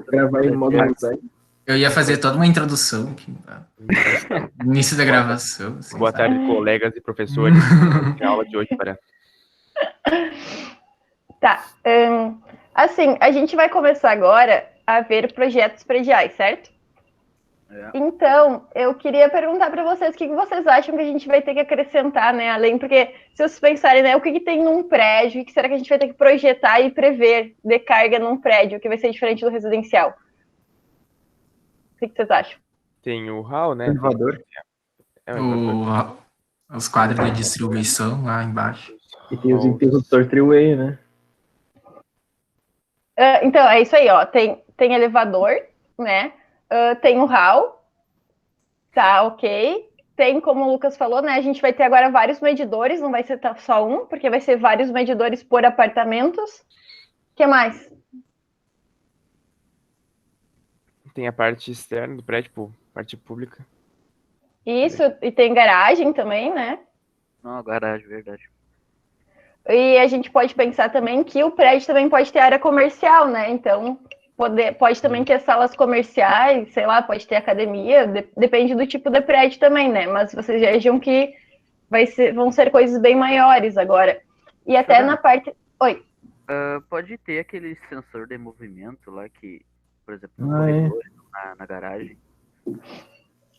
Gravar em modo mosaico. Eu ia fazer toda uma introdução aqui, início da gravação. Assim, Boa sabe? tarde, colegas e professores. A aula de hoje para... Tá. Assim, a gente vai começar agora a ver projetos prediais, certo? Então, eu queria perguntar para vocês o que vocês acham que a gente vai ter que acrescentar, né? Além, porque se vocês pensarem, né, o que tem num prédio, o que será que a gente vai ter que projetar e prever de carga num prédio, que vai ser diferente do residencial? O que vocês acham? Tem o hall, né? Elevador. Os quadros de distribuição lá embaixo. E tem os interruptores three-way, né? Então, é isso aí, ó. Tem elevador, né? Tem o hall. Tá, ok. Tem, como o Lucas falou, né? A gente vai ter agora vários medidores, não vai ser só um, porque vai ser vários medidores por apartamentos. O que mais? Tem a parte externa do prédio, tipo, parte pública. Isso, e tem garagem também, né? Não, garagem, verdade. E a gente pode pensar também que o prédio também pode ter área comercial, né? Então, pode também ter salas comerciais, sei lá, pode ter academia, depende do tipo de prédio também, né? Mas vocês vejam que vão ser coisas bem maiores agora. E até na parte... Oi. Pode ter aquele sensor de movimento lá que, por exemplo, no corredor, na garagem.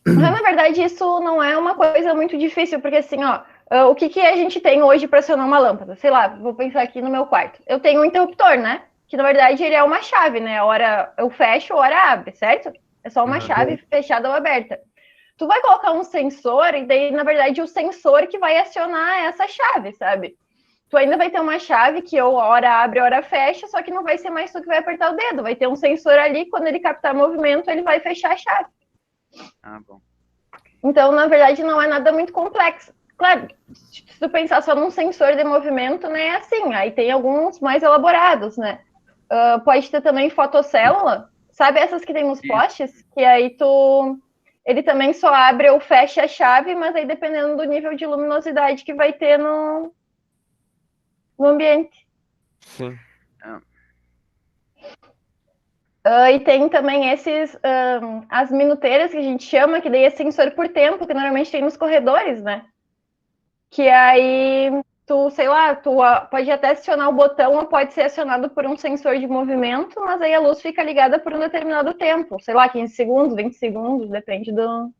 Mas, na verdade, isso não é uma coisa muito difícil, porque assim, ó, o que a gente tem hoje para acionar uma lâmpada? Sei lá, vou pensar aqui no meu quarto. Eu tenho um interruptor, né? Que, na verdade, ele é uma chave, né? A hora eu fecho, a hora abre, certo? É só uma chave fechada ou aberta. Tu vai colocar um sensor e daí, na verdade, o sensor que vai acionar essa chave, sabe? Tu ainda vai ter uma chave que ou a hora abre, a hora fecha, só que não vai ser mais tu que vai apertar o dedo. Vai ter um sensor ali, quando ele captar movimento, ele vai fechar a chave. Ah, bom. Então, na verdade, não é nada muito complexo. Claro, se tu pensar só num sensor de movimento, né, é assim. Aí tem alguns mais elaborados, né? Pode ter também fotocélula. Sabe essas que tem nos postes? Que aí ele também só abre ou fecha a chave, mas aí dependendo do nível de luminosidade que vai ter no ambiente. Sim. E tem também as minuteiras que a gente chama, que daí é sensor por tempo, que normalmente tem nos corredores, né? Que aí tu, sei lá, pode até acionar o botão ou pode ser acionado por um sensor de movimento, mas aí a luz fica ligada por um determinado tempo, sei lá, 15 segundos, 20 segundos, depende do...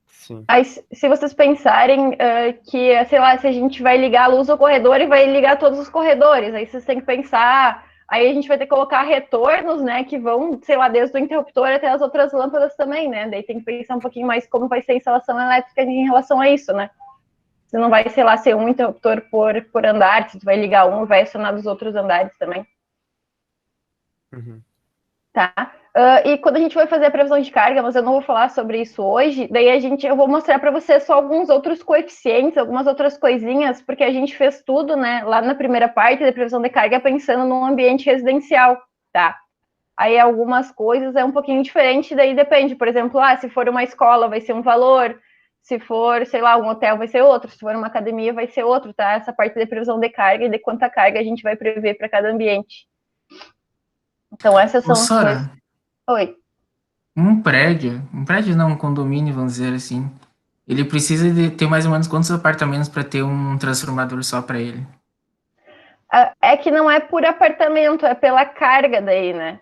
Sim. Aí, se vocês pensarem que, sei lá, se a gente vai ligar a luz do corredor e vai ligar todos os corredores, aí vocês têm que pensar... Aí a gente vai ter que colocar retornos, né, que vão, sei lá, desde o interruptor até as outras lâmpadas também, né? Daí tem que pensar um pouquinho mais como vai ser a instalação elétrica em relação a isso, né? Você não vai, sei lá, ser um interruptor por andar, se tu vai ligar um e vai acionar dos outros andares também. Uhum. Tá? E quando a gente vai fazer a previsão de carga, mas eu não vou falar sobre isso hoje, daí eu vou mostrar para vocês só alguns outros coeficientes, algumas outras coisinhas, porque a gente fez tudo, né, lá na primeira parte da previsão de carga pensando num ambiente residencial, tá? Aí algumas coisas é um pouquinho diferente, daí depende, por exemplo, se for uma escola vai ser um valor, se for, sei lá, um hotel vai ser outro, se for uma academia vai ser outro, tá? Essa parte da previsão de carga e de quanta carga a gente vai prever para cada ambiente. Então essas são as coisas. Oi. Um prédio não, um condomínio, vamos dizer assim, ele precisa de ter mais ou menos quantos apartamentos para ter um transformador só para ele? É que não é por apartamento, é pela carga daí, né?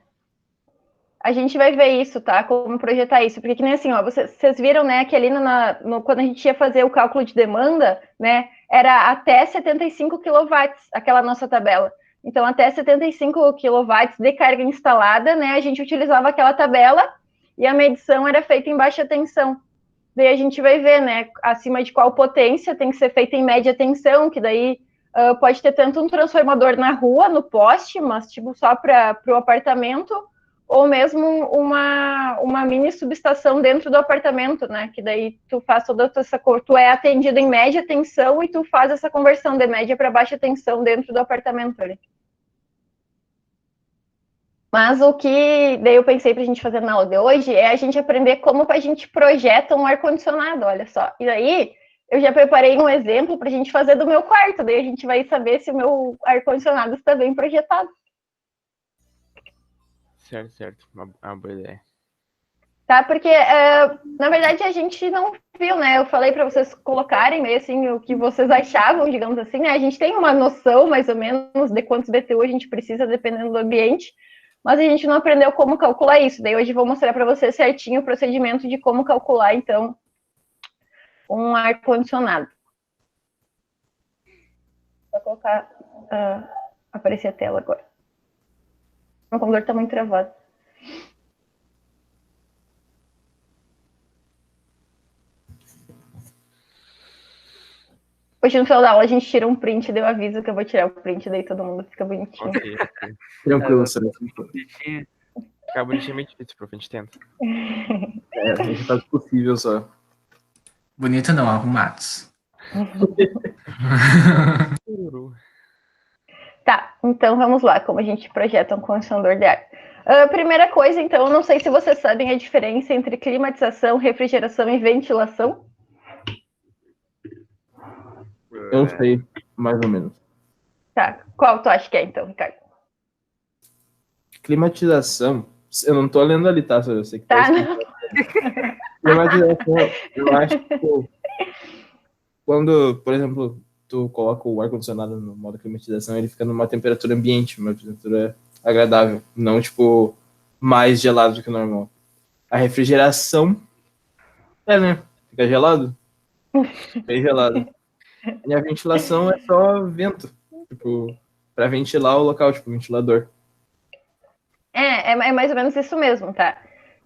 A gente vai ver isso, tá? Como projetar isso. Porque que nem assim, ó, vocês viram, né, que ali quando a gente ia fazer o cálculo de demanda, né, era até 75 kW, aquela nossa tabela. Então, até 75 kW de carga instalada, né, a gente utilizava aquela tabela e a medição era feita em baixa tensão. Daí a gente vai ver, né, acima de qual potência tem que ser feita em média tensão, que daí pode ter tanto um transformador na rua, no poste, mas tipo só para o apartamento, ou mesmo uma mini subestação dentro do apartamento, né? Que daí tu faz toda essa cor, tu é atendido em média tensão e tu faz essa conversão de média para baixa tensão dentro do apartamento ali. Mas o que daí eu pensei para a gente fazer na aula de hoje é a gente aprender como a gente projeta um ar-condicionado, olha só. E daí eu já preparei um exemplo para a gente fazer do meu quarto, daí a gente vai saber se o meu ar-condicionado está bem projetado. Certo. Uma boa ideia. Tá, porque, na verdade, a gente não viu, né? Eu falei para vocês colocarem meio assim o que vocês achavam, digamos assim, né? A gente tem uma noção, mais ou menos, de quantos BTU a gente precisa, dependendo do ambiente, mas a gente não aprendeu como calcular isso. Daí hoje eu vou mostrar para vocês certinho o procedimento de como calcular, então, um ar-condicionado. Vou colocar, aparecer a tela agora. Meu computador está muito travado. Hoje no final da aula a gente tira um print, deu aviso que eu vou tirar o print, daí todo mundo fica bonitinho. Ok. Tranquilo, Sérgio. Ficar bonitinho é meio difícil, prof. A gente tenta. A gente faz o possível só. Bonito não, arrumados. Tá, então vamos lá, como a gente projeta um condicionador de ar. Primeira coisa, então, eu não sei se vocês sabem a diferença entre climatização, refrigeração e ventilação. Eu sei, mais ou menos. Tá, qual tu acha que é, então, Ricardo? Climatização, eu não tô lendo ali, tá? Eu sei que Tá, escrito. Climatização, eu acho que quando, por exemplo, tu coloca o ar-condicionado no modo climatização, ele fica numa temperatura ambiente, uma temperatura agradável, não, tipo, mais gelado do que o normal. A refrigeração, né? Fica gelado? Bem gelado. E a ventilação é só vento, tipo, para ventilar o local, tipo, ventilador. É mais ou menos isso mesmo, tá?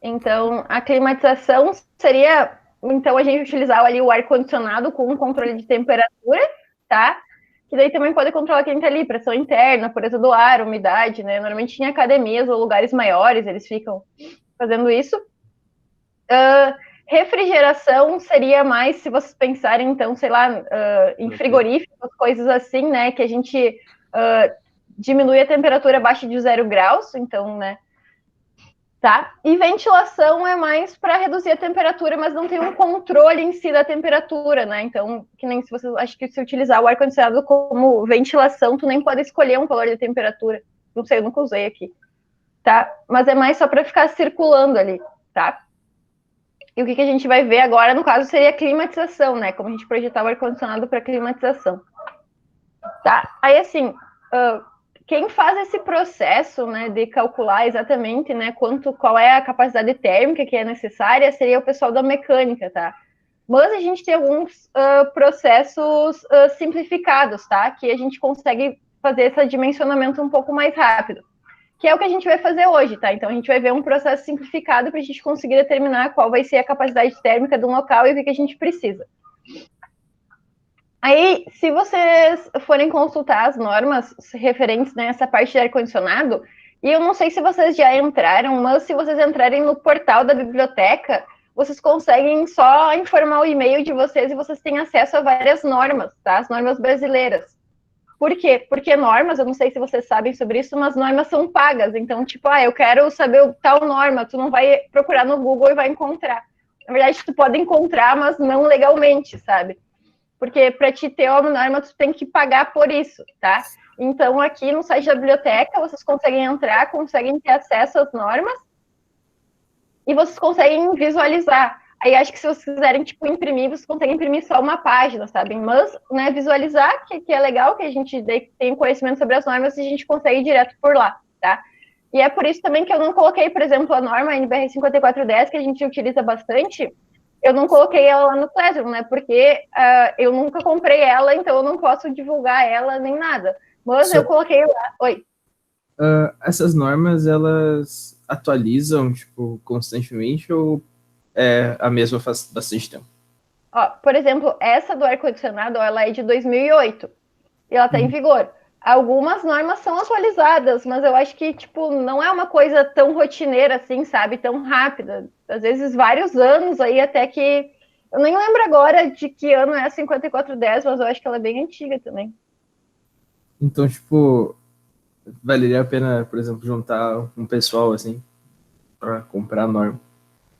Então, a climatização seria, então, a gente utilizar ali o ar-condicionado com um controle de temperatura, tá? Que daí também pode controlar quem tá ali, pressão interna, pureza do ar, umidade, né? Normalmente em academias ou lugares maiores eles ficam fazendo isso. Refrigeração seria mais, se vocês pensarem, então, sei lá, em frigoríficos, coisas assim, né? Que a gente diminui a temperatura abaixo de 0 graus, então, né? Tá? E ventilação é mais para reduzir a temperatura, mas não tem um controle em si da temperatura, né? Então, que nem se você acho que se utilizar o ar-condicionado como ventilação, tu nem pode escolher um valor de temperatura. Não sei, eu nunca usei aqui. Tá? Mas é mais só para ficar circulando ali, tá? E o que a gente vai ver agora, no caso, seria a climatização, né? Como a gente projetar o ar-condicionado para climatização. Tá? Aí, assim, quem faz esse processo, né, de calcular exatamente, né, qual é a capacidade térmica que é necessária, seria o pessoal da mecânica, tá? Mas a gente tem alguns processos simplificados, tá? Que a gente consegue fazer esse dimensionamento um pouco mais rápido. Que é o que a gente vai fazer hoje, tá? Então, a gente vai ver um processo simplificado para a gente conseguir determinar qual vai ser a capacidade térmica de um local e o que a gente precisa. Aí, se vocês forem consultar as normas referentes nessa parte de ar-condicionado, e eu não sei se vocês já entraram, mas se vocês entrarem no portal da biblioteca, vocês conseguem só informar o e-mail de vocês e vocês têm acesso a várias normas, tá? As normas brasileiras. Por quê? Porque normas, eu não sei se vocês sabem sobre isso, mas normas são pagas. Então, tipo, eu quero saber tal norma, tu não vai procurar no Google e vai encontrar. Na verdade, tu pode encontrar, mas não legalmente, sabe? Porque para te ter uma norma, tu tem que pagar por isso, tá? Então, aqui no site da biblioteca, vocês conseguem entrar, conseguem ter acesso às normas e vocês conseguem visualizar. Aí, acho que se vocês quiserem, tipo, imprimir, vocês conseguem imprimir só uma página, sabe? Mas, né, visualizar, que é legal, que a gente tem conhecimento sobre as normas e a gente consegue ir direto por lá, tá? E é por isso também que eu não coloquei, por exemplo, a norma NBR 5410, que a gente utiliza bastante, eu não coloquei ela lá no Classroom, né? Porque eu nunca comprei ela, então eu não posso divulgar ela nem nada. Mas eu coloquei lá. Oi. Essas normas, elas atualizam, tipo, constantemente ou é a mesma faz bastante tempo? Ó, por exemplo, essa do ar-condicionado, ela é de 2008 e ela está em vigor. Algumas normas são atualizadas, mas eu acho que, tipo, não é uma coisa tão rotineira assim, sabe? Tão rápida. Às vezes, vários anos aí, até que... Eu nem lembro agora de que ano é a 5410, mas eu acho que ela é bem antiga também. Então, tipo, valeria a pena, por exemplo, juntar um pessoal, assim, para comprar a norma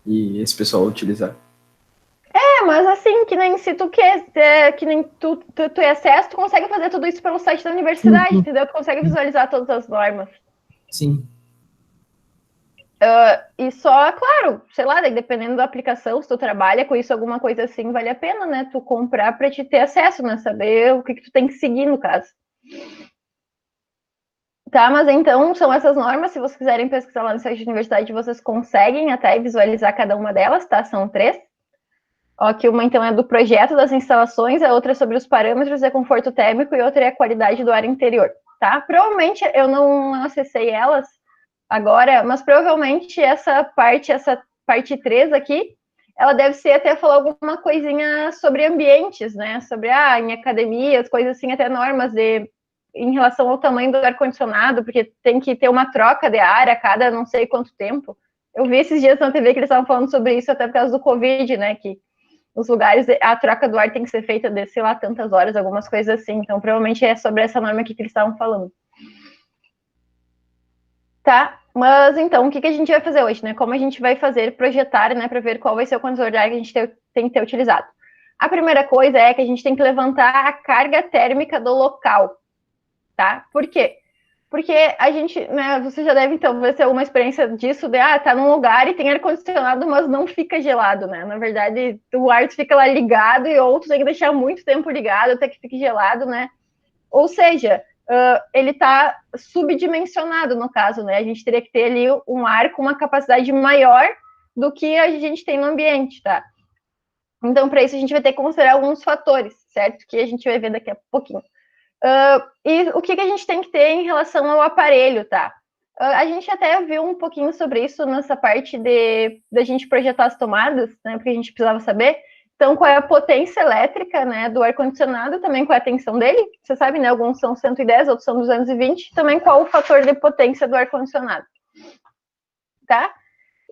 e esse pessoal utilizar. Mas assim, que nem se tu quer, que nem tu é acesso, tu consegue fazer tudo isso pelo site da universidade, entendeu? Tu consegue visualizar todas as normas. Sim. E só, claro, sei lá, dependendo da aplicação, se tu trabalha com isso, alguma coisa assim, vale a pena, né? Tu comprar para te ter acesso, né? Saber o que tu tem que seguir, no caso. Tá, mas então são essas normas. Se vocês quiserem pesquisar lá no site da universidade, vocês conseguem até visualizar cada uma delas, tá? São 3. Ó, que uma então é do projeto das instalações, a outra é sobre os parâmetros de conforto térmico e outra é a qualidade do ar interior, tá? Provavelmente eu não acessei elas agora, mas provavelmente essa parte 3 aqui, ela deve ser até falar alguma coisinha sobre ambientes, né? Sobre, em academias, coisas assim, até normas em relação ao tamanho do ar-condicionado, porque tem que ter uma troca de ar a cada não sei quanto tempo. Eu vi esses dias na TV que eles estavam falando sobre isso até por causa do Covid, né? Que os lugares, a troca do ar tem que ser feita de, sei lá, tantas horas, algumas coisas assim. Então, provavelmente é sobre essa norma aqui que eles estavam falando. Tá? Mas, então, o que a gente vai fazer hoje, né? Como a gente vai fazer, projetar, né? Para ver qual vai ser o condicionador de ar que a gente tem que ter utilizado. A primeira coisa é que a gente tem que levantar a carga térmica do local, tá? Por quê? Porque a gente, né, você já deve, então, ver se é uma experiência disso, de, tá num lugar e tem ar-condicionado, mas não fica gelado, né? Na verdade, o ar fica lá ligado e outros tem que deixar muito tempo ligado até que fique gelado, né? Ou seja, ele está subdimensionado, no caso, né? A gente teria que ter ali um ar com uma capacidade maior do que a gente tem no ambiente, tá? Então, para isso, a gente vai ter que considerar alguns fatores, certo? Que a gente vai ver daqui a pouquinho. E o que a gente tem que ter em relação ao aparelho, tá? A gente até viu um pouquinho sobre isso nessa parte da gente projetar as tomadas, né? Porque a gente precisava saber. Então, qual é a potência elétrica, né, do ar-condicionado, também qual é a tensão dele. Você sabe, né? Alguns são 110, outros são 220. Também qual o fator de potência do ar-condicionado, tá?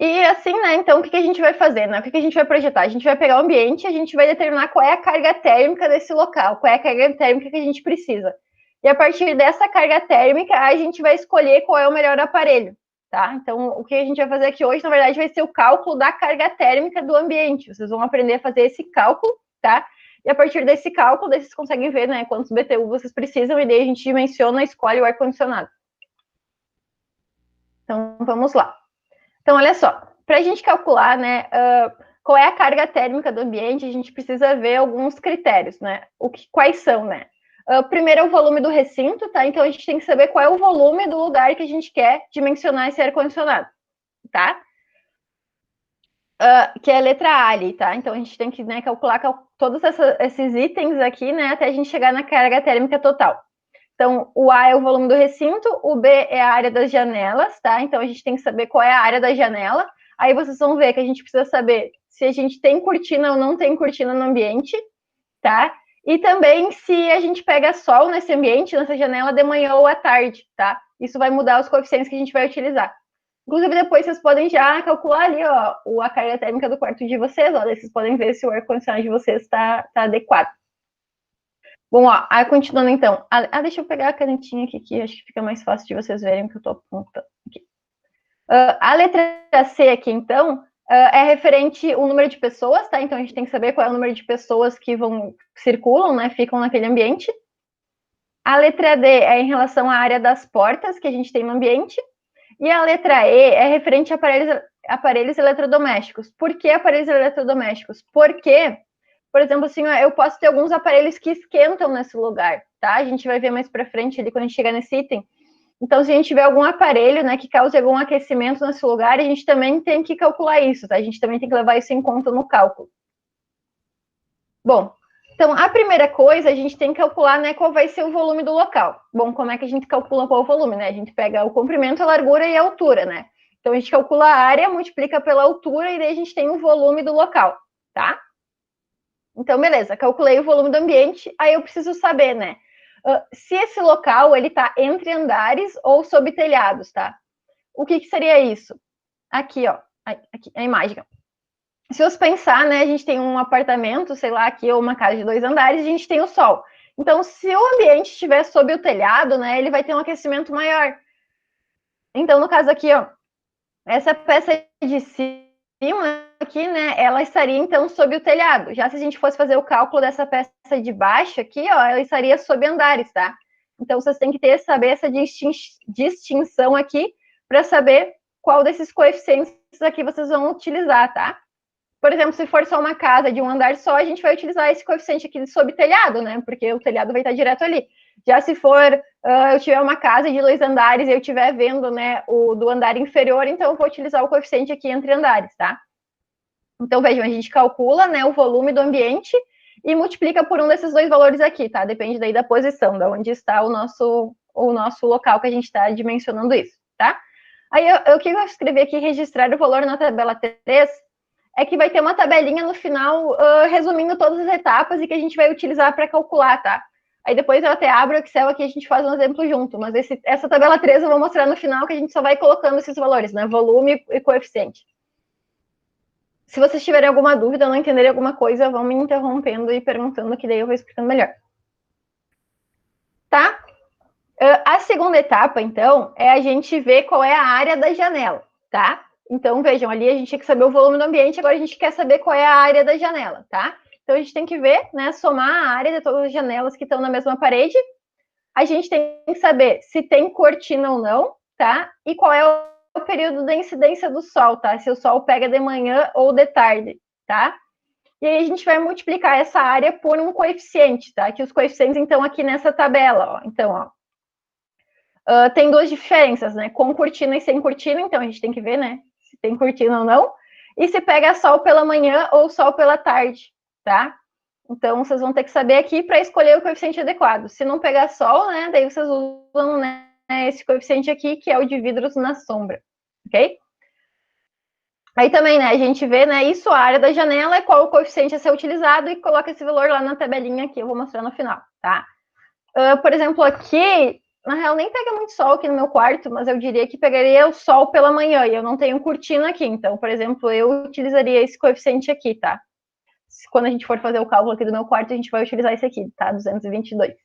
E assim, né, então o que a gente vai fazer, né? O que a gente vai projetar? A gente vai pegar o ambiente, a gente vai determinar qual é a carga térmica desse local, qual é a carga térmica que a gente precisa. E a partir dessa carga térmica, a gente vai escolher qual é o melhor aparelho, tá? Então, o que a gente vai fazer aqui hoje, na verdade, vai ser o cálculo da carga térmica do ambiente. Vocês vão aprender a fazer esse cálculo, tá? E a partir desse cálculo, daí vocês conseguem ver, né, quantos BTU vocês precisam, e daí a gente dimensiona e escolhe o ar-condicionado. Então, vamos lá. Então, olha só, para a gente calcular, né, qual é a carga térmica do ambiente, a gente precisa ver alguns critérios, né? Quais são, né? Primeiro é o volume do recinto, tá? Então, a gente tem que saber qual é o volume do lugar que a gente quer dimensionar esse ar-condicionado, tá? Que é a letra A ali, tá? Então, a gente tem que, né, calcular todos esses itens aqui, né, até a gente chegar na carga térmica total. Então, o A é o volume do recinto, o B é a área das janelas, tá? Então, a gente tem que saber qual é a área da janela. Aí vocês vão ver que a gente precisa saber se a gente tem cortina ou não tem cortina no ambiente, tá? E também se a gente pega sol nesse ambiente, nessa janela, de manhã ou à tarde, tá? Isso vai mudar os coeficientes que a gente vai utilizar. Inclusive, depois vocês podem já calcular ali, ó, a carga térmica do quarto de vocês, ó. Daí vocês podem ver se o ar-condicionado de vocês tá adequado. Bom, ó, aí continuando então. Deixa eu pegar a canetinha aqui, que acho que fica mais fácil de vocês verem o que eu tô apontando aqui. A letra C aqui, então, é referente ao número de pessoas, tá? Então, a gente tem que saber qual é o número de pessoas que circulam, né? Ficam naquele ambiente. A letra D é em relação à área das portas que a gente tem no ambiente. E a letra E é referente a aparelhos eletrodomésticos. Por que aparelhos eletrodomésticos? Porque, por exemplo, assim, eu posso ter alguns aparelhos que esquentam nesse lugar, tá? A gente vai ver mais para frente ali quando a gente chegar nesse item. Então, se a gente tiver algum aparelho, né, que cause algum aquecimento nesse lugar, a gente também tem que calcular isso, tá? A gente também tem que levar isso em conta no cálculo. Bom, então, a primeira coisa, a gente tem que calcular, né, qual vai ser o volume do local. Bom, como é que a gente calcula qual é o volume, né? A gente pega o comprimento, a largura e a altura, né? Então, a gente calcula a área, multiplica pela altura e daí a gente tem o volume do local, tá? Então, beleza, calculei o volume do ambiente, aí eu preciso saber, né? Se esse local, ele tá entre andares ou sob telhados, tá? O que seria isso? Aqui, ó, aqui, a imagem. Se você pensar, né, a gente tem um apartamento, sei lá, aqui, ou uma casa de 2 andares, a gente tem o sol. Então, se o ambiente estiver sob o telhado, né, ele vai ter um aquecimento maior. Então, no caso aqui, ó, essa peça de cima aqui, né, ela estaria, então, sob o telhado. Já se a gente fosse fazer o cálculo dessa peça de baixo aqui, ó, ela estaria sob andares, tá? Então, vocês têm que saber essa distinção aqui para saber qual desses coeficientes aqui vocês vão utilizar, tá? Por exemplo, se for só uma casa de um andar só, a gente vai utilizar esse coeficiente aqui sob telhado, né? Porque o telhado vai estar direto ali. Já se for, eu tiver uma casa de 2 andares e eu estiver vendo, né, o do andar inferior, então eu vou utilizar o coeficiente aqui entre andares, tá? Então, vejam, a gente calcula, né, o volume do ambiente e multiplica por um desses 2 valores aqui, tá? Depende daí da posição, da onde está o nosso local que a gente está dimensionando isso, tá? Aí, o que eu escrevi aqui, registrar o valor na tabela 3, é que vai ter uma tabelinha no final, resumindo todas as etapas e que a gente vai utilizar para calcular, tá? Aí depois eu até abro o Excel aqui e a gente faz um exemplo junto, mas essa tabela 3 eu vou mostrar no final, que a gente só vai colocando esses valores, né? Volume e coeficiente. Se vocês tiverem alguma dúvida, não entenderem alguma coisa, vão me interrompendo e perguntando, que daí eu vou explicando melhor. Tá? A segunda etapa, então, é a gente ver qual é a área da janela, tá? Então, vejam, ali a gente tinha que saber o volume do ambiente, agora a gente quer saber qual é a área da janela, tá? Então, a gente tem que ver, né, somar a área de todas as janelas que estão na mesma parede. A gente tem que saber se tem cortina ou não, tá? E qual é o período da incidência do sol, tá? Se o sol pega de manhã ou de tarde, tá? E aí a gente vai multiplicar essa área por um coeficiente, tá? Que os coeficientes, então, aqui nessa tabela, ó. Então, ó, tem 2 diferenças, né? Com cortina e sem cortina, então a gente tem que ver, né? Se tem cortina ou não. E se pega sol pela manhã ou sol pela tarde, tá? Então, vocês vão ter que saber aqui para escolher o coeficiente adequado. Se não pegar sol, né? Daí vocês usam, né, esse coeficiente aqui, que é o de vidros na sombra, ok? Aí também, né, a gente vê, né, isso, a área da janela, qual o coeficiente a ser utilizado e coloca esse valor lá na tabelinha que eu vou mostrar no final, tá? Por exemplo, aqui, na real, nem pega muito sol aqui no meu quarto, mas eu diria que pegaria o sol pela manhã, e eu não tenho cortina aqui, então, por exemplo, eu utilizaria esse coeficiente aqui, tá? Quando a gente for fazer o cálculo aqui do meu quarto, a gente vai utilizar esse aqui, tá? 222.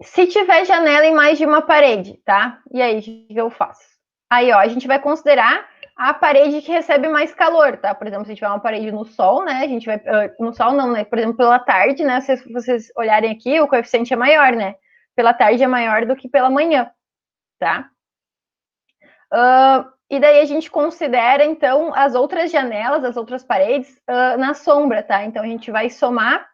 Se tiver janela em mais de uma parede, tá? E aí, o que eu faço? Aí, ó, a gente vai considerar a parede que recebe mais calor, tá? Por exemplo, se tiver uma parede no sol, né? A gente vai... no sol não, né? Por exemplo, pela tarde, né? Se vocês olharem aqui, o coeficiente é maior, né? Pela tarde é maior do que pela manhã, tá? E daí a gente considera, então, as outras janelas, as outras paredes, na sombra, tá? Então, a gente vai somar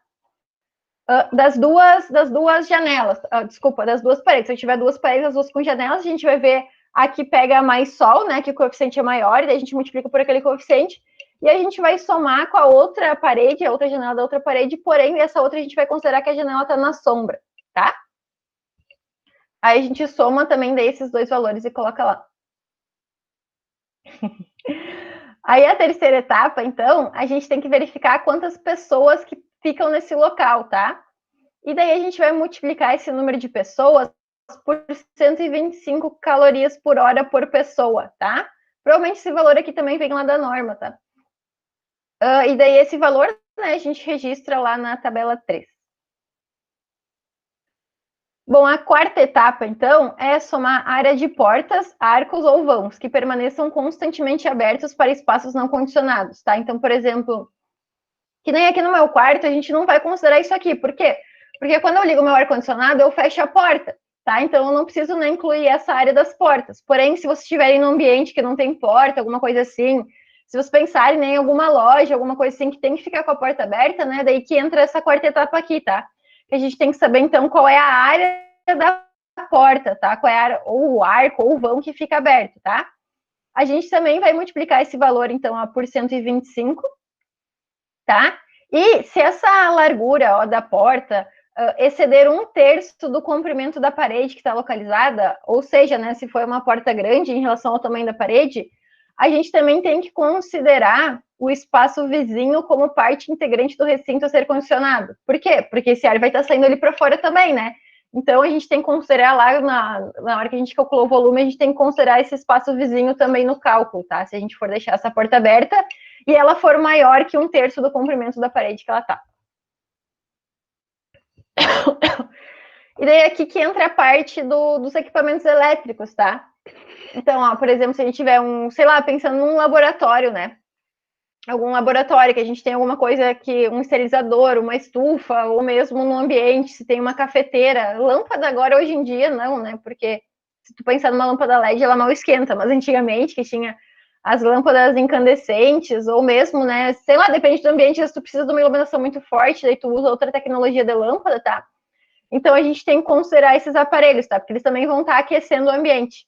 das duas janelas, desculpa, das 2 paredes. Se eu tiver 2 paredes, as 2 com janelas, a gente vai ver a que pega mais sol, né, que o coeficiente é maior, e daí a gente multiplica por aquele coeficiente, e a gente vai somar com a outra parede, a outra janela da outra parede, porém, essa outra a gente vai considerar que a janela está na sombra, tá? Aí a gente soma também daí esses 2 valores e coloca lá. Aí a terceira etapa, então, a gente tem que verificar quantas pessoas que ficam nesse local, tá? E daí a gente vai multiplicar esse número de pessoas por 125 calorias por hora por pessoa, tá? Provavelmente esse valor aqui também vem lá da norma, tá? E daí esse valor, né, a gente registra lá na tabela 3. Bom, a quarta etapa, então, é somar área de portas, arcos ou vãos, que permaneçam constantemente abertos para espaços não condicionados, tá? Então, por exemplo, que nem aqui no meu quarto, a gente não vai considerar isso aqui. Por quê? Porque quando eu ligo meu ar-condicionado, eu fecho a porta, tá? Então, eu não preciso nem incluir essa área das portas. Porém, se vocês estiverem num ambiente que não tem porta, alguma coisa assim, se vocês pensarem em alguma loja, alguma coisa assim, que tem que ficar com a porta aberta, né? Daí que entra essa quarta etapa aqui, tá? Que a gente tem que saber, então, qual é a área da porta, tá? Qual é a área, ou o arco, ou o vão que fica aberto, tá? A gente também vai multiplicar esse valor, então, por 125, tá? E se essa largura, ó, da porta exceder 1/3 do comprimento da parede que está localizada, ou seja, né, se for uma porta grande em relação ao tamanho da parede, a gente também tem que considerar o espaço vizinho como parte integrante do recinto a ser condicionado. Por quê? Porque esse ar vai estar saindo ali para fora também, né? Então, a gente tem que considerar lá, na hora que a gente calculou o volume, a gente tem que considerar esse espaço vizinho também no cálculo, tá? Se a gente for deixar essa porta aberta e ela for maior que 1/3 do comprimento da parede que ela tá. E daí aqui que entra a parte dos equipamentos elétricos, tá? Então, ó, por exemplo, se a gente tiver sei lá, pensando num laboratório, né? Algum laboratório que a gente tem alguma coisa que, um esterilizador, uma estufa, ou mesmo no ambiente, se tem uma cafeteira, lâmpada agora hoje em dia não, né? Porque se tu pensar numa lâmpada LED, ela mal esquenta, mas antigamente que tinha as lâmpadas incandescentes, ou mesmo, né, sei lá, depende do ambiente, se tu precisa de uma iluminação muito forte, daí tu usa outra tecnologia de lâmpada, tá? Então a gente tem que considerar esses aparelhos, tá? Porque eles também vão estar aquecendo o ambiente,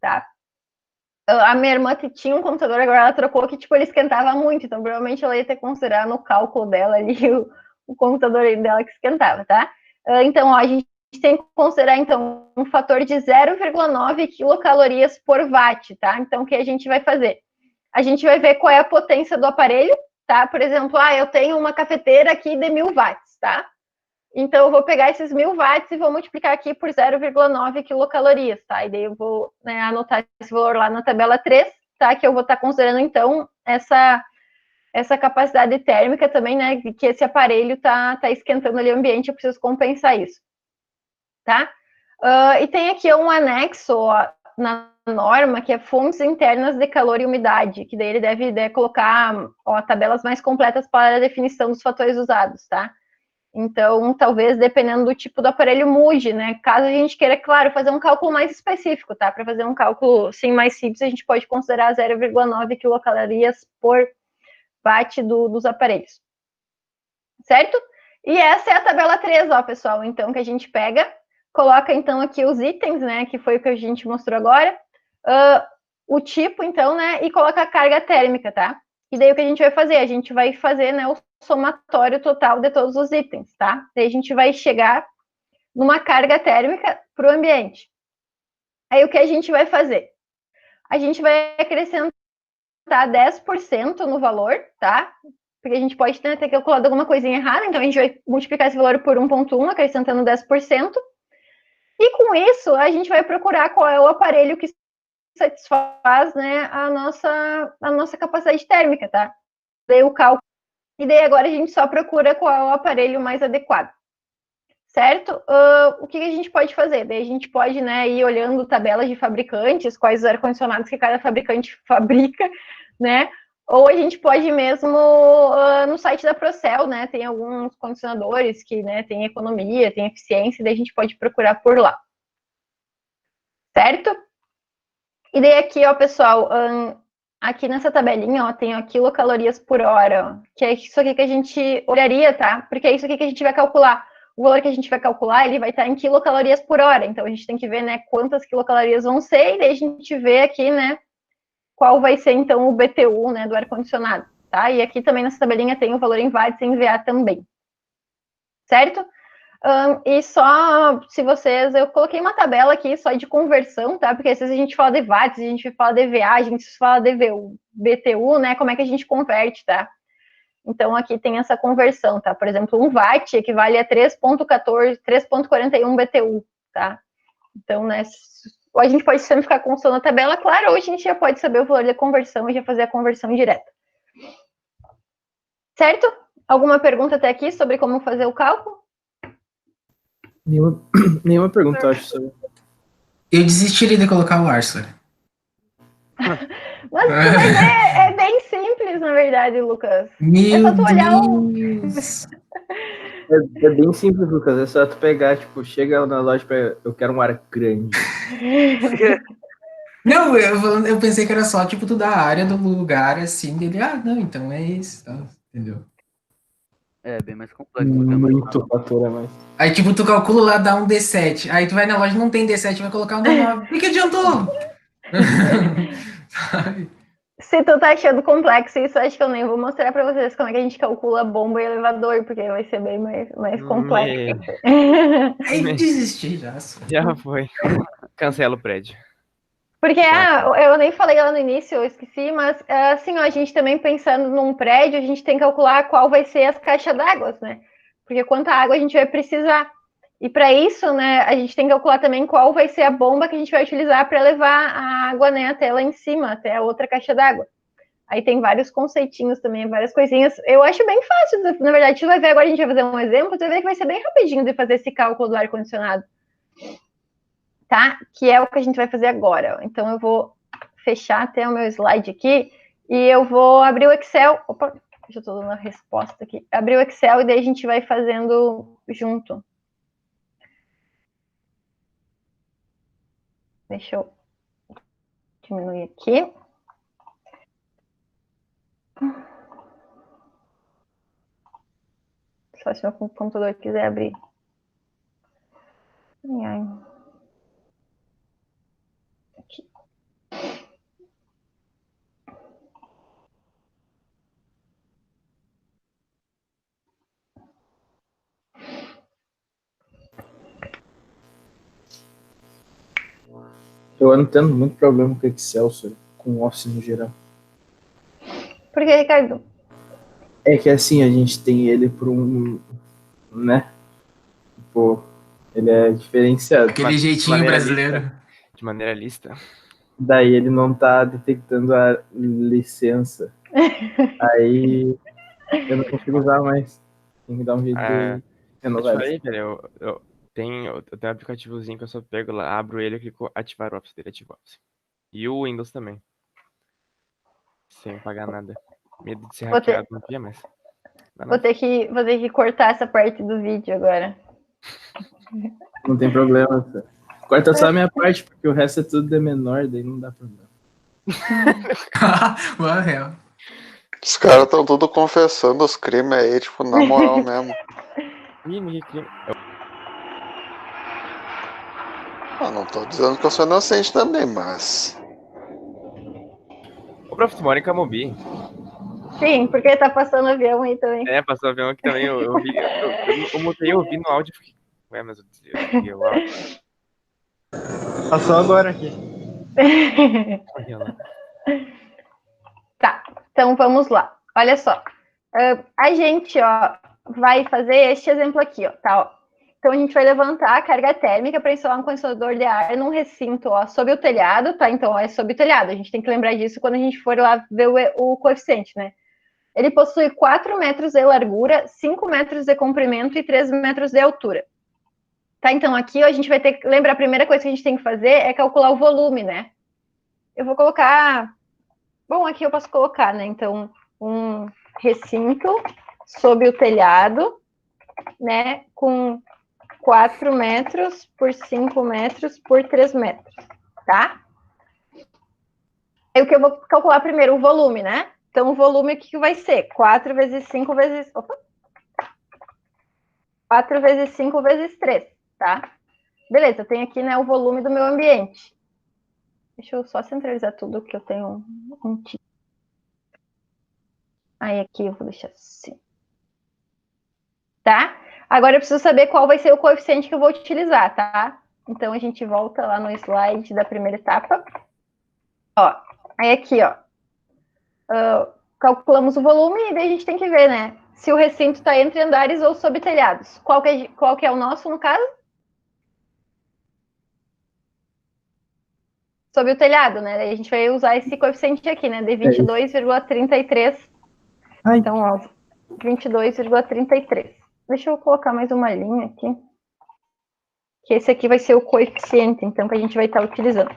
tá? A minha irmã tinha um computador, agora ela trocou, que tipo, ele esquentava muito, então provavelmente ela ia ter que considerar no cálculo dela ali o computador dela que esquentava, tá? Então, ó, a gente tem que considerar, então, um fator de 0,9 quilocalorias por watt, tá? Então, o que a gente vai fazer? A gente vai ver qual é a potência do aparelho, tá? Por exemplo, eu tenho uma cafeteira aqui de 1000 watts, tá? Então, eu vou pegar esses 1000 watts e vou multiplicar aqui por 0,9 quilocalorias, tá? E daí eu vou, né, anotar esse valor lá na tabela 3, tá? Que eu vou estar considerando, então, essa capacidade térmica também, né? Que esse aparelho tá esquentando ali o ambiente, eu preciso compensar isso, tá? E tem aqui um anexo, ó, na norma, que é fontes internas de calor e umidade, que daí ele deve colocar, ó, tabelas mais completas para a definição dos fatores usados, tá? Então, talvez, dependendo do tipo do aparelho, mude, né? Caso a gente queira, claro, fazer um cálculo mais específico, tá? Para fazer um cálculo, sim, mais simples, a gente pode considerar 0,9 quilocalorias por watt dos aparelhos. Certo? E essa é a tabela 3, ó, pessoal. Então, que a gente pega, coloca, então, aqui os itens, né? Que foi o que a gente mostrou agora. O tipo, então, né? E coloca a carga térmica, tá? E daí o que a gente vai fazer? A gente vai fazer, né, o somatório total de todos os itens, tá? Daí a gente vai chegar numa carga térmica para o ambiente. Aí o que a gente vai fazer? A gente vai acrescentar 10% no valor, tá? Porque a gente pode ter calculado alguma coisinha errada, então a gente vai multiplicar esse valor por 1,1, acrescentando 10%. E com isso, a gente vai procurar qual é o aparelho que satisfaz, né, a nossa capacidade térmica, tá? Daí o cálculo. E daí agora a gente só procura qual é o aparelho mais adequado. Certo? O que a gente pode fazer? Daí a gente pode, né, ir olhando tabelas de fabricantes, quais os ar-condicionados que cada fabricante fabrica, né? Ou a gente pode mesmo no site da Procel, né? Tem alguns condicionadores que, né, tem economia, tem eficiência, daí a gente pode procurar por lá. Certo? E daí aqui, ó, pessoal, aqui nessa tabelinha, ó, tem ó, quilocalorias por hora, ó, que é isso aqui que a gente olharia, tá? Porque é isso aqui que a gente vai calcular. O valor que a gente vai calcular, ele vai estar em quilocalorias por hora. Então, a gente tem que ver, né, quantas quilocalorias vão ser, e daí a gente vê aqui, né, qual vai ser, então, o BTU, né, do ar-condicionado, tá? E aqui também nessa tabelinha tem o valor em watts e em VA também. Certo? E só, se vocês, eu coloquei uma tabela aqui só de conversão, tá? Porque às vezes a gente fala de watts, a gente fala de VA, a gente fala de BTU, né? Como é que a gente converte, tá? Então, aqui tem essa conversão, tá? Por exemplo, 1 watt equivale a 3,41 BTU, tá? Então, né, ou a gente pode sempre ficar consultando a tabela, claro, ou a gente já pode saber o valor da conversão e já fazer a conversão direta. Certo? Alguma pergunta até aqui sobre como fazer o cálculo? Nenhuma pergunta, eu acho. Eu desistiria de colocar o Arthur. Mas tu vai ver, é bem simples, na verdade, Lucas. Meu só tu olhar Deus! É bem simples, Lucas. É só tu pegar, tipo, chega na loja pra... Eu quero um ar grande. Não, eu pensei que era só, tipo, tu da área do lugar, assim, dele, não, então é isso, tá? Entendeu? É bem mais complexo do que eu imaginava. Muito fator a mais. Aí, tipo, tu calcula lá, dá um D7. Aí tu vai na loja, não tem D7, vai colocar um D9. O que adiantou? Se tu tá achando complexo isso, acho que eu nem vou mostrar pra vocês como é que a gente calcula bomba e elevador, porque vai ser bem mais complexo. Aí desisti já. Já foi. Cancela o prédio. Porque, eu nem falei lá no início, eu esqueci, mas assim, ó, a gente também pensando num prédio, a gente tem que calcular qual vai ser as caixas d'água, né? Porque quanta água a gente vai precisar. E para isso, né, a gente tem que calcular também qual vai ser a bomba que a gente vai utilizar para levar a água, né, até lá em cima, até a outra caixa d'água. Aí tem vários conceitinhos também, várias coisinhas. Eu acho bem fácil, na verdade, você vai ver agora, a gente vai fazer um exemplo, você vai ver que vai ser bem rapidinho de fazer esse cálculo do ar-condicionado. Tá? Que é o que a gente vai fazer agora. Então, eu vou fechar até o meu slide aqui e eu vou abrir o Excel. Opa, já estou dando a resposta aqui. Abrir o Excel e daí a gente vai fazendo junto. Deixa eu diminuir aqui. Só se meu computador quiser abrir. Ai. Aqui. Eu ando tendo muito problema com Excel, senhor, com Office no geral. Por que, Ricardo? É que assim, a gente tem ele por um, né? Pô, ele é diferenciado. Aquele jeitinho maneira brasileiro. De maneira lista. Daí ele não tá detectando a licença. Aí eu não consigo usar mais. Tem que dar um jeito de Eu te renovar isso. falei, velho, eu tenho um aplicativozinho que eu só pego lá, abro ele e clico ativar o Office, dele ativar o Office. E o Windows também. Sem pagar nada. Medo de ser Vou ter- hackeado, não tinha mais. Vou ter que cortar essa parte do vídeo agora. Não tem problema, senhor. Corta só a minha parte, porque o resto é tudo de menor, daí não dá problema. Ué, real. Os caras estão tudo confessando os crimes aí, tipo, na moral mesmo. Ih, ninguém crime. Eu não tô dizendo que eu sou inocente também, mas. O prof, tu mora em Camobi. Sim, porque tá passando avião aí também. É, passou avião aqui também. Eu vi. Eu mutei, eu vi no áudio e fiquei. Ué, mas eu desliguei o áudio. Passou agora aqui. Olha lá. Tá, então vamos lá. Olha só. A gente, ó, vai fazer este exemplo aqui, ó, tá? Ó. Então a gente vai levantar a carga térmica para instalar um condicionador de ar num recinto, ó, sob o telhado, tá? Então ó, é sob o telhado. A gente tem que lembrar disso quando a gente for lá ver o coeficiente, né? Ele possui 4 metros de largura, 5 metros de comprimento e 3 metros de altura. Tá, então aqui ó, a gente vai ter que lembrar, a primeira coisa que a gente tem que fazer é calcular o volume, né? Eu vou colocar... Bom, aqui eu posso colocar, né? Então, um recinto sob o telhado, né? Com 4 metros por 5 metros por 3 metros, tá? Aí o que eu vou calcular primeiro? O volume, né? Então, o volume, o que vai ser? 4 vezes 5 vezes... Opa! 4 vezes 5 vezes 3, tá? Beleza, eu tenho aqui, né, o volume do meu ambiente. Deixa eu só centralizar tudo, que eu tenho um tipo. Aí aqui eu vou deixar assim. Tá? Agora eu preciso saber qual vai ser o coeficiente que eu vou utilizar, tá? Então a gente volta lá no slide da primeira etapa. Ó, aí aqui, ó. Calculamos o volume e daí a gente tem que ver, né? Se o recinto está entre andares ou sob telhados. Qual que é o nosso, no caso? Sob o telhado, né? Daí a gente vai usar esse coeficiente aqui, né? De 22,33. Então, ó, 22,33. Deixa eu colocar mais uma linha aqui. Que esse aqui vai ser o coeficiente, então, que a gente vai estar utilizando.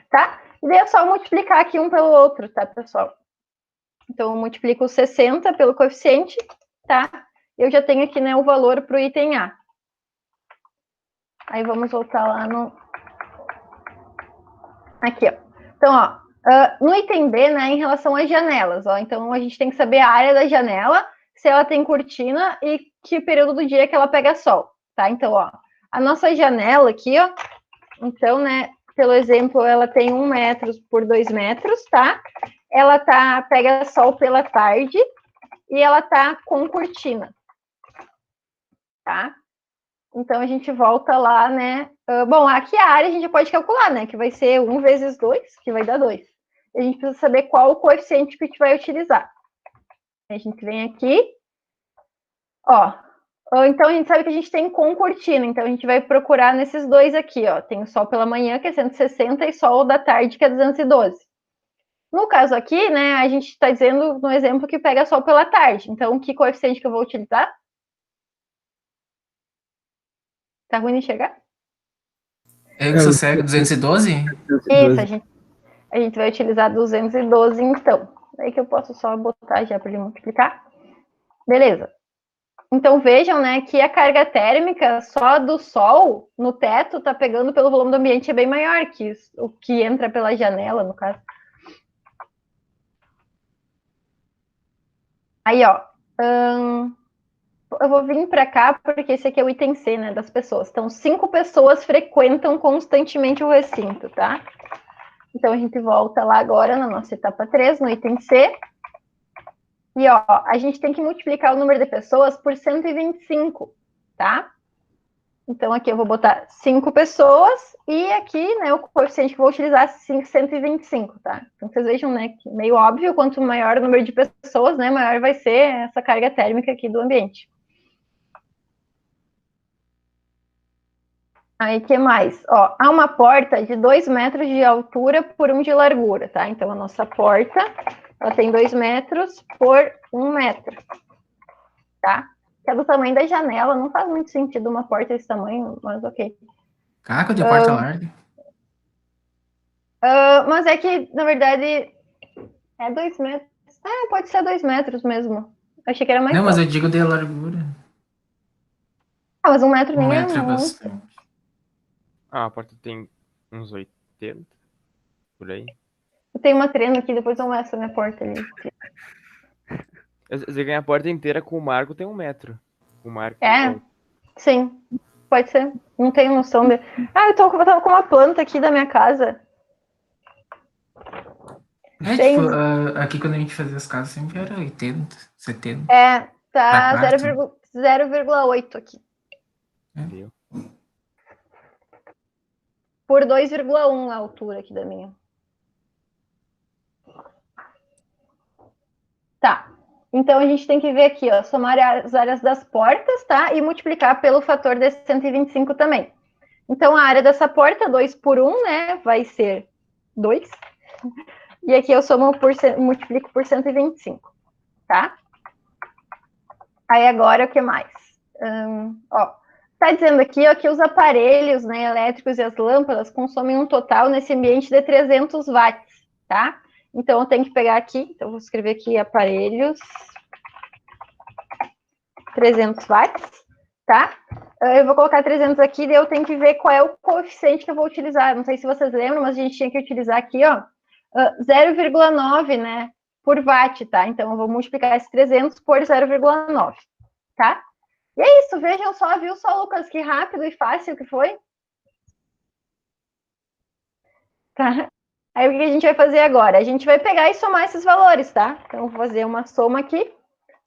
Tá? E daí é só multiplicar aqui um pelo outro, tá, pessoal? Então, eu multiplico 60 pelo coeficiente, tá? Eu já tenho aqui, né, o valor para o item A. Aí vamos voltar lá no... Aqui, ó. Então, ó, no item B, né, em relação às janelas, ó. Então, a gente tem que saber a área da janela, se ela tem cortina e que período do dia que ela pega sol, tá? Então, ó, a nossa janela aqui, ó, então, né, pelo exemplo, ela tem 1 metro por 2 metros, tá? Ela pega sol pela tarde e ela tá com cortina, tá? Então, a gente volta lá, né? Bom, aqui a área a gente já pode calcular, né? Que vai ser 1 vezes 2, que vai dar 2. A gente precisa saber qual o coeficiente que a gente vai utilizar. A gente vem aqui, ó. Então, a gente sabe que a gente tem com cortina, então a gente vai procurar nesses dois aqui, ó. Tem o sol pela manhã, que é 160, e sol da tarde, que é 212. No caso aqui, né, a gente está dizendo no exemplo que pega sol pela tarde. Então, que coeficiente que eu vou utilizar? Tá ruim de enxergar? Eu que sou cego, 212? Isso, a gente vai utilizar 212, então. Daí que eu posso só botar já para ele multiplicar. Beleza. Então vejam, né, que a carga térmica só do sol no teto tá pegando pelo volume do ambiente é bem maior que o que entra pela janela, no caso. Aí, ó, eu vou vir para cá porque esse aqui é o item C, né, das pessoas. Então, 5 pessoas frequentam constantemente o recinto, tá? Então, a gente volta lá agora na nossa etapa 3, no item C. E, ó, a gente tem que multiplicar o número de pessoas por 125, tá? Então, aqui eu vou botar 5 pessoas e aqui, né, o coeficiente que eu vou utilizar é 125, tá? Então, vocês vejam, né, que meio óbvio, quanto maior o número de pessoas, né, maior vai ser essa carga térmica aqui do ambiente. Aí, que mais? Ó, há uma porta de 2 metros de altura por 1 de largura, tá? Então, a nossa porta, ela tem 2 metros por 1 metro, tá? Que é do tamanho da janela, não faz muito sentido uma porta desse tamanho, mas ok. Caco de porta larga. Mas é que, na verdade, é 2 metros. Pode ser 2 metros mesmo. Achei que era mais Não, mas alto. eu digo de largura. Mas 1 metro 1 nem metro é é muito. bastante. Ah, a porta tem uns 80, por aí. Eu tenho uma trena aqui, depois eu mostro a minha porta ali. Você ganha a porta inteira com o marco, tem 1 metro. O marco. Sim, pode ser. Não tenho noção de... eu tava com uma planta aqui da minha casa. Tipo, aqui quando a gente fazia as casas sempre era 80, 70. Tá Pra quarto. 0,8 aqui. Viu? Por 2,1 a altura aqui da minha. Tá. Então, a gente tem que ver aqui, ó, somar as áreas das portas, tá? E multiplicar pelo fator de 125 também. Então, a área dessa porta, 2 por 1, né? Vai ser 2. E aqui eu multiplico por 125, tá? Aí, agora, o que mais? Tá dizendo aqui, ó, que os aparelhos, né, elétricos e as lâmpadas consomem um total nesse ambiente de 300 watts, tá? Então, eu tenho que pegar aqui, então, eu vou escrever aqui aparelhos, 300 watts, tá? Eu vou colocar 300 aqui, daí eu tenho que ver qual é o coeficiente que eu vou utilizar. Não sei se vocês lembram, mas a gente tinha que utilizar aqui, ó, 0,9, né, por watt, tá? Então, eu vou multiplicar esse 300 por 0,9, tá? E é isso, vejam só, viu só, Lucas, que rápido e fácil que foi? Tá? Aí, o que a gente vai fazer agora? A gente vai pegar e somar esses valores, tá? Então, eu vou fazer uma soma aqui,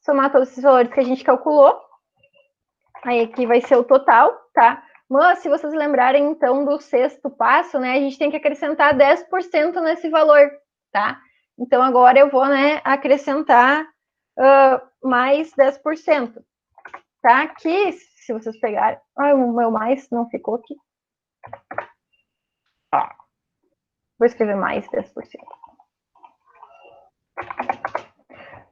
somar todos esses valores que a gente calculou. Aí, aqui vai ser o total, tá? Mas, se vocês lembrarem, então, do sexto passo, né, a gente tem que acrescentar 10% nesse valor, tá? Então, agora eu vou, né, acrescentar mais 10%, tá? Aqui, se vocês pegarem... o meu mais não ficou aqui. Vou escrever mais 10%.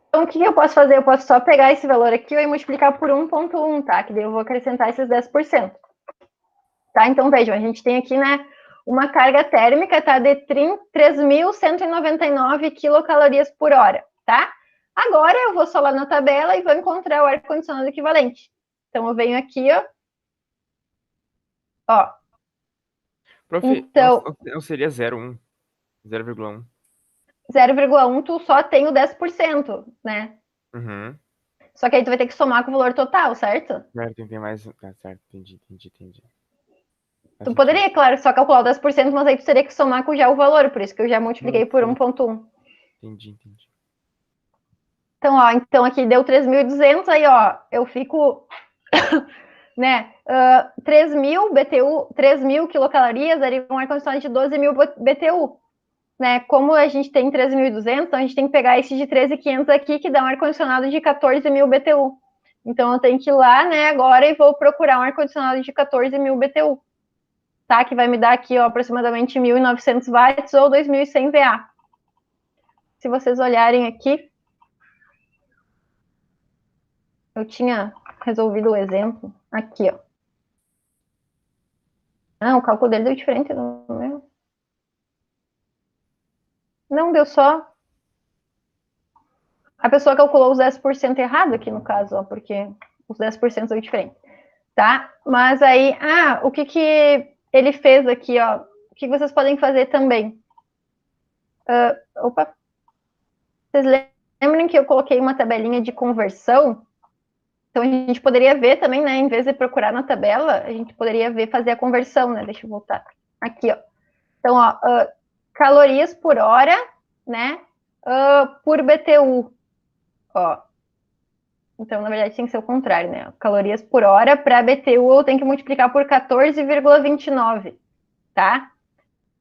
Então, o que eu posso fazer? Eu posso só pegar esse valor aqui e multiplicar por 1,1, tá? Que daí eu vou acrescentar esses 10%. Tá? Então, vejam, a gente tem aqui, né, uma carga térmica, tá? De 3.199 quilocalorias por hora, tá? Agora, eu vou só lá na tabela e vou encontrar o ar-condicionado equivalente. Então, eu venho aqui, ó. Prof, então, não seria 0,1? 0,1. 0,1 tu só tem o 10%, né? Uhum. Só que aí tu vai ter que somar com o valor total, certo? Certo, tem mais. Certo, entendi. Tu poderia, claro, só calcular o 10%, mas aí tu teria que somar com já o valor, por isso que eu já multipliquei por 1,1. Entendi. Então, ó, então aqui deu 3.200, aí, ó, eu fico, né, 3.000 BTU, 3.000 quilocalorias, daria um ar-condicionado de 12.000 BTU, né? Como a gente tem 3.200, então a gente tem que pegar esse de 13.500 aqui, que dá um ar-condicionado de 14.000 BTU. Então, eu tenho que ir lá, né, agora e vou procurar um ar-condicionado de 14.000 BTU. Tá? Que vai me dar aqui, ó, aproximadamente 1.900 watts ou 2.100 VA. Se vocês olharem aqui, eu tinha resolvido o exemplo aqui, ó. O cálculo dele deu diferente do meu. Não, deu só... A pessoa calculou os 10% errado aqui no caso, ó, porque os 10% são diferentes, tá? Mas aí, o que ele fez aqui, ó, o que vocês podem fazer também? Vocês lembram que eu coloquei uma tabelinha de conversão? Então, a gente poderia ver também, né, em vez de procurar na tabela, a gente poderia ver fazer a conversão, né? Deixa eu voltar aqui, ó. Então, ó, calorias por hora, né, por BTU, ó. Então, na verdade, tem que ser o contrário, né? Calorias por hora para BTU eu tenho que multiplicar por 14,29, tá?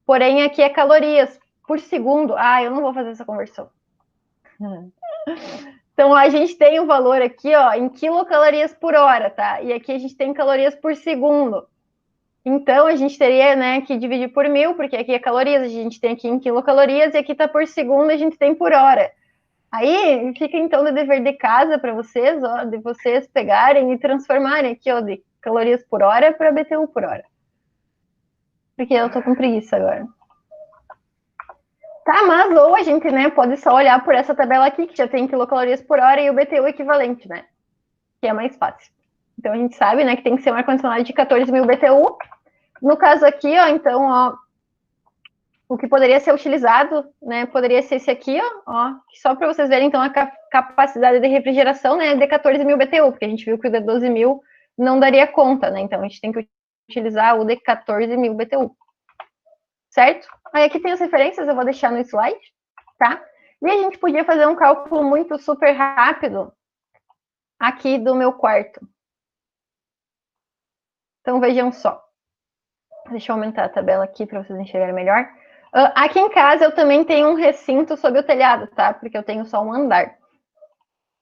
Porém, aqui é calorias por segundo. Eu não vou fazer essa conversão. Então, a gente tem o valor aqui, ó, em quilocalorias por hora, tá? E aqui a gente tem calorias por segundo. Então, a gente teria, né, que dividir por 1000, porque aqui é calorias, a gente tem aqui em quilocalorias, e aqui tá por segundo, a gente tem por hora. Aí, fica então de dever de casa para vocês, ó, de vocês pegarem e transformarem aqui, ó, de calorias por hora para BTU por hora. Porque eu tô com preguiça agora. Tá, mas ou a gente, né, pode só olhar por essa tabela aqui, que já tem quilocalorias por hora e o BTU equivalente, né? Que é mais fácil. Então, a gente sabe, né, que tem que ser um ar-condicionado de 14.000 BTU. No caso aqui, ó, então, ó, o que poderia ser utilizado, né, poderia ser esse aqui, ó, só para vocês verem, então, a capacidade de refrigeração, né, de 14.000 BTU, porque a gente viu que o de 12.000 não daria conta, né, então a gente tem que utilizar o de 14.000 BTU, certo? Aí aqui tem as referências, eu vou deixar no slide, tá? E a gente podia fazer um cálculo muito super rápido aqui do meu quarto. Então, vejam só. Deixa eu aumentar a tabela aqui para vocês enxergarem melhor. Aqui em casa eu também tenho um recinto sob o telhado, tá? Porque eu tenho só um andar.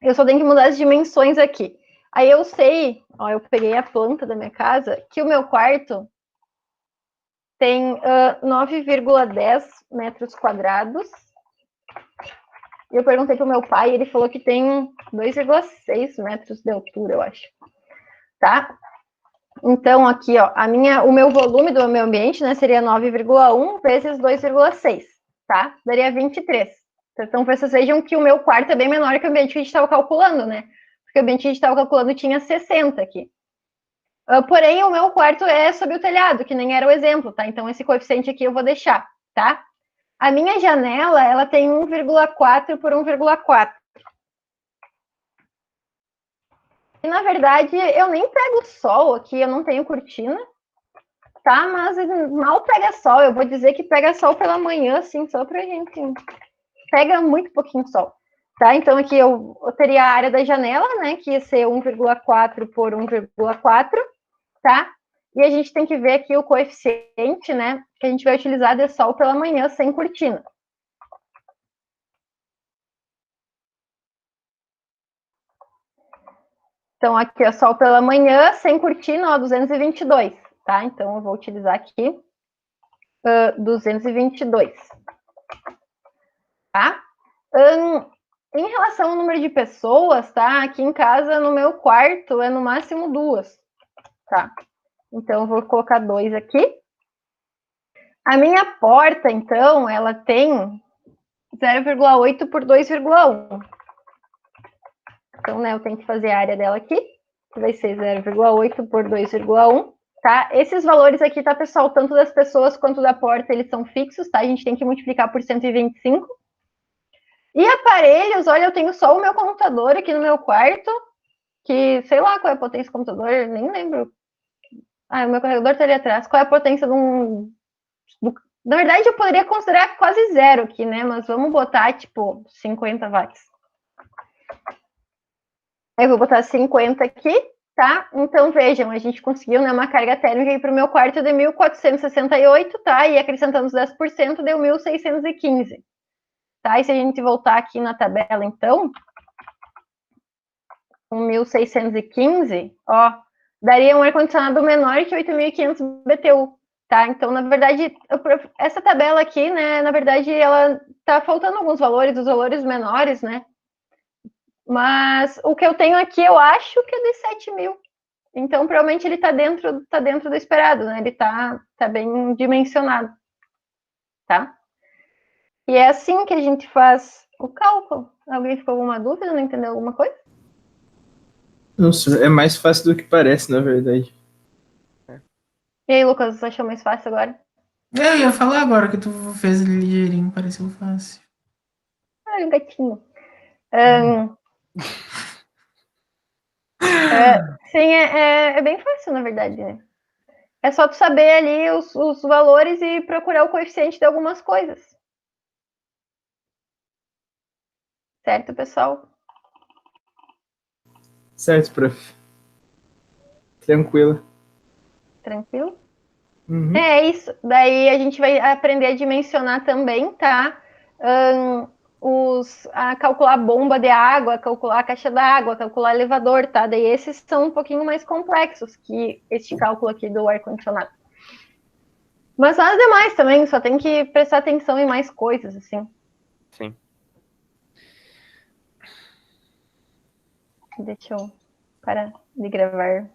Eu só tenho que mudar as dimensões aqui. Aí eu sei, ó, eu peguei a planta da minha casa, que o meu quarto tem 9,10 metros quadrados. E eu perguntei pro meu pai, ele falou que tem 2,6 metros de altura, eu acho. Tá? Então, aqui, ó, o meu volume do meu ambiente, né, seria 9,1 vezes 2,6, tá? Daria 23. Então, vocês vejam que o meu quarto é bem menor que o ambiente que a gente estava calculando, né? Porque o ambiente que a gente estava calculando tinha 60 aqui. Porém, o meu quarto é sob o telhado, que nem era o exemplo, tá? Então, esse coeficiente aqui eu vou deixar, tá? A minha janela, ela tem 1,4 por 1,4. E, na verdade, eu nem pego sol aqui, eu não tenho cortina, tá? Mas mal pega sol, eu vou dizer que pega sol pela manhã, assim, só pra gente... Pega muito pouquinho sol, tá? Então, aqui eu teria a área da janela, né, que ia ser 1,4 por 1,4, tá? E a gente tem que ver aqui o coeficiente, né, que a gente vai utilizar de sol pela manhã, sem cortina. Então, aqui é sol pela manhã, sem cortina, ó, 222, tá? Então, eu vou utilizar aqui 222, tá? Em relação ao número de pessoas, tá? Aqui em casa, no meu quarto, é no máximo 2, tá? Então, eu vou colocar 2 aqui. A minha porta, então, ela tem 0,8 por 2,1. Então, né, eu tenho que fazer a área dela aqui, que vai ser 0,8 por 2,1, tá? Esses valores aqui, tá, pessoal, tanto das pessoas quanto da porta, eles são fixos, tá? A gente tem que multiplicar por 125. E aparelhos, olha, eu tenho só o meu computador aqui no meu quarto, que sei lá qual é a potência do computador, nem lembro. O meu carregador tá ali atrás. Qual é a potência de um... Na verdade, eu poderia considerar quase zero aqui, né? Mas vamos botar, tipo, 50 watts. Eu vou botar 50 aqui, tá? Então, vejam, a gente conseguiu, né, uma carga térmica aí para o meu quarto de 1.468, tá? E acrescentando os 10%, deu 1.615. Tá? E se a gente voltar aqui na tabela, então, com 1.615, ó, daria um ar-condicionado menor que 8.500 BTU, tá? Então, na verdade, essa tabela aqui, né, na verdade, ela tá faltando alguns valores, os valores menores, né? Mas o que eu tenho aqui, eu acho que é de 7.000. Então, provavelmente ele tá dentro do esperado, né? Ele tá bem dimensionado, tá? E é assim que a gente faz o cálculo. Alguém ficou com alguma dúvida? Não entendeu alguma coisa? Nossa, é mais fácil do que parece, na verdade. E aí, Lucas, você achou mais fácil agora? Eu ia falar agora que tu fez ligeirinho, pareceu fácil. Ah, um gatinho. Sim, é bem fácil, na verdade, né? É só tu saber ali os valores e procurar o coeficiente de algumas coisas. Certo, pessoal? Certo, prof. Tranquilo. Tranquilo? Uhum. É isso. Daí a gente vai aprender a dimensionar também, tá? A calcular bomba de água, calcular a caixa d'água, calcular elevador, tá? Daí esses são um pouquinho mais complexos que este cálculo aqui do ar-condicionado. Mas nada demais também, só tem que prestar atenção em mais coisas, assim. Sim. Deixa eu parar de gravar.